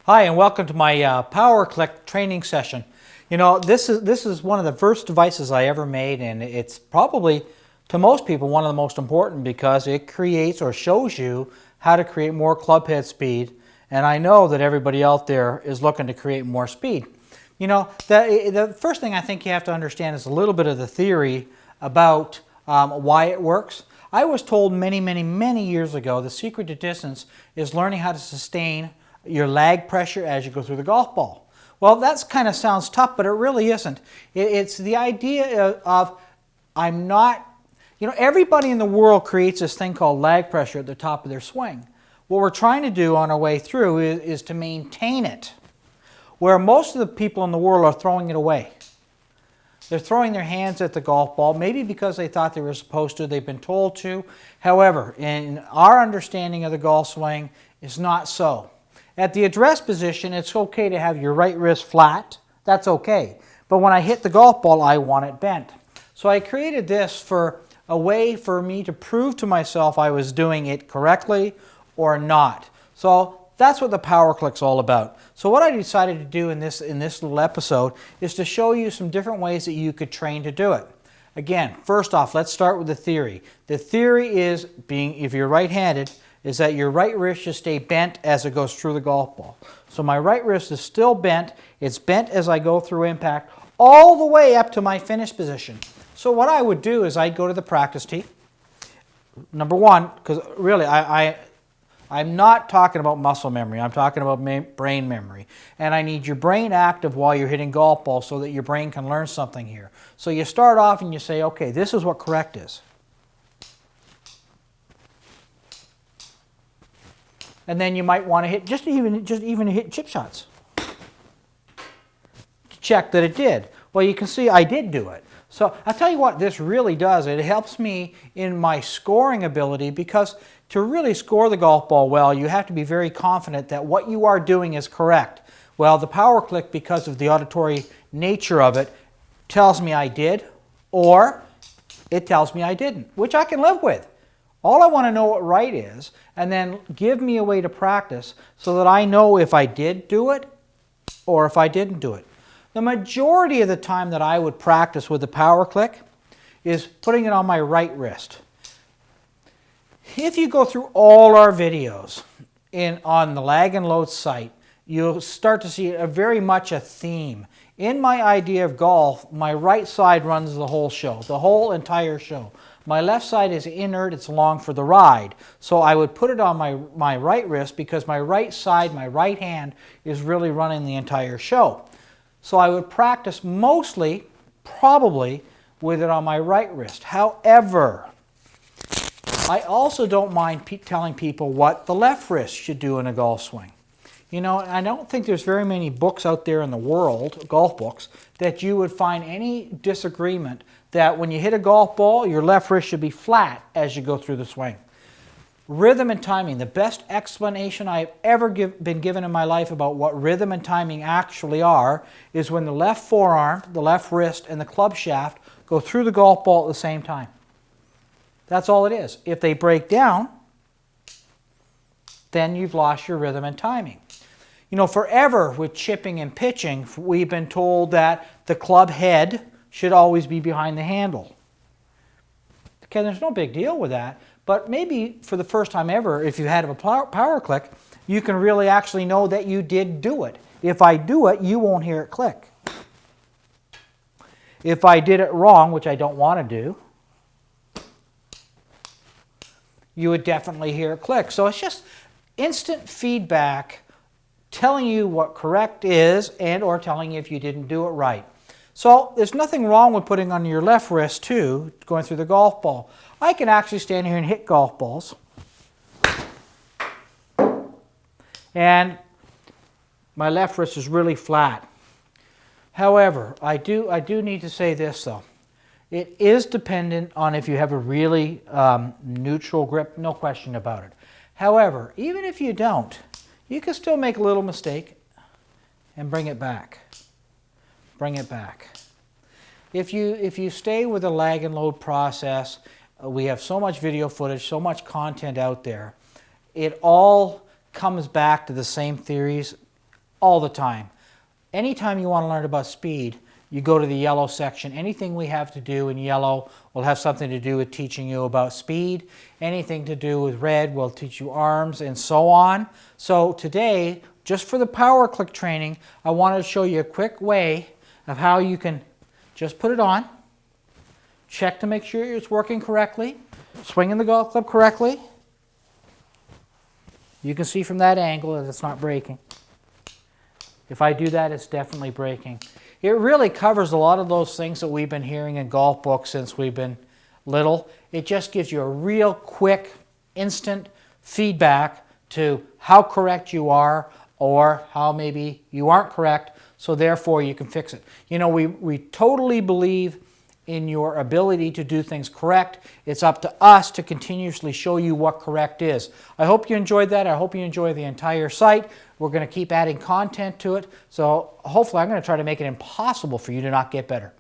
Hi, and welcome to my PowerClick training session. You know, this is one of the first devices I ever made, and it's probably, to most people, one of the most important because it creates or shows you how to create more club head speed. And I know that everybody out there is looking to create more speed. You know, the first thing I think you have to understand is a little bit of the theory about why it works. I was told many years ago the secret to distance is learning how to sustain your lag pressure as you go through the golf ball. Well, that kind of sounds tough, but it really isn't. It's the idea of I'm not, you know, everybody in the world creates this thing called lag pressure at the top of their swing. What we're trying to do on our way through is to maintain it, where most of the people in the world are throwing it away. They're throwing their hands at the golf ball, maybe because they thought they were supposed to, they've been told to. However, in our understanding of the golf swing, it's not so. At the address position, it's okay to have your right wrist flat. That's okay. But when I hit the golf ball, I want it bent. So I created this for a way for me to prove to myself I was doing it correctly or not. So that's what the PowerClick's all about. So what I decided to do in this little episode is to show you some different ways that you could train to do it. Again, first off, let's start with the theory. The theory is, if you're right-handed, is that your right wrist should stay bent as it goes through the golf ball. So my right wrist is still bent. It's bent as I go through impact all the way up to my finish position. So what I would do is I'd go to the practice tee. Number one, because really I'm not talking about muscle memory. I'm talking about brain memory. And I need your brain active while you're hitting golf balls so that your brain can learn something here. So you start off and you say, okay, this is what correct is. And then you might want to hit just even hit chip shots to check that it did. Well, you can see I did do it. So I'll tell you what this really does. It helps me in my scoring ability because to really score the golf ball well, you have to be very confident that what you are doing is correct. Well, the PowerClick, because of the auditory nature of it, tells me I did, or it tells me I didn't, which I can live with. All I want to know what right is, and then give me a way to practice so that I know if I did do it or if I didn't do it. The majority of the time that I would practice with the PowerClick is putting it on my right wrist. If you go through all our videos on the Lag and Load site, you'll start to see very much a theme. In my idea of golf, my right side runs the whole show, the whole entire show. My left side is inert, it's along for the ride. So I would put it on my right wrist because my right side, my right hand, is really running the entire show. So I would practice mostly, probably, with it on my right wrist. However, I also don't mind telling people what the left wrist should do in a golf swing. You know, I don't think there's very many books out there in the world, golf books, that you would find any disagreement that when you hit a golf ball, your left wrist should be flat as you go through the swing. Rhythm and timing, the best explanation I've ever been given in my life about what rhythm and timing actually are is when the left forearm, the left wrist, and the club shaft go through the golf ball at the same time. That's all it is. If they break down, then you've lost your rhythm and timing. You know, forever with chipping and pitching, we've been told that the club head should always be behind the handle. Okay, there's no big deal with that, but maybe for the first time ever, if you had a PowerClick, you can really actually know that you did do it. If I do it, you won't hear it click. If I did it wrong, which I don't want to do, you would definitely hear it click. So it's just instant feedback telling you what correct is and or telling you if you didn't do it right. So there's nothing wrong with putting on your left wrist too, going through the golf ball. I can actually stand here and hit golf balls. And my left wrist is really flat. However, I do need to say this though. It is dependent on if you have a really neutral grip, no question about it. However, even if you don't, you can still make a little mistake and bring it back. Bring it back. If you stay with the lag and load process, we have so much video footage, so much content out there. It all comes back to the same theories all the time. Anytime you want to learn about speed, you go to the yellow section. Anything we have to do in yellow will have something to do with teaching you about speed. Anything to do with red will teach you arms and so on. So today, just for the PowerClick training, I wanted to show you a quick way of how you can just put it on, check to make sure it's working correctly, swinging the golf club correctly. You can see from that angle that it's not breaking. If I do that, it's definitely breaking. It really covers a lot of those things that we've been hearing in golf books since we've been little. It just gives you a real quick, instant feedback to how correct you are or how maybe you aren't correct, so therefore you can fix it. You know, we totally believe in your ability to do things correct. It's up to us to continuously show you what correct is. I hope you enjoyed that. I hope you enjoy the entire site. We're going to keep adding content to it. So hopefully I'm going to try to make it impossible for you to not get better.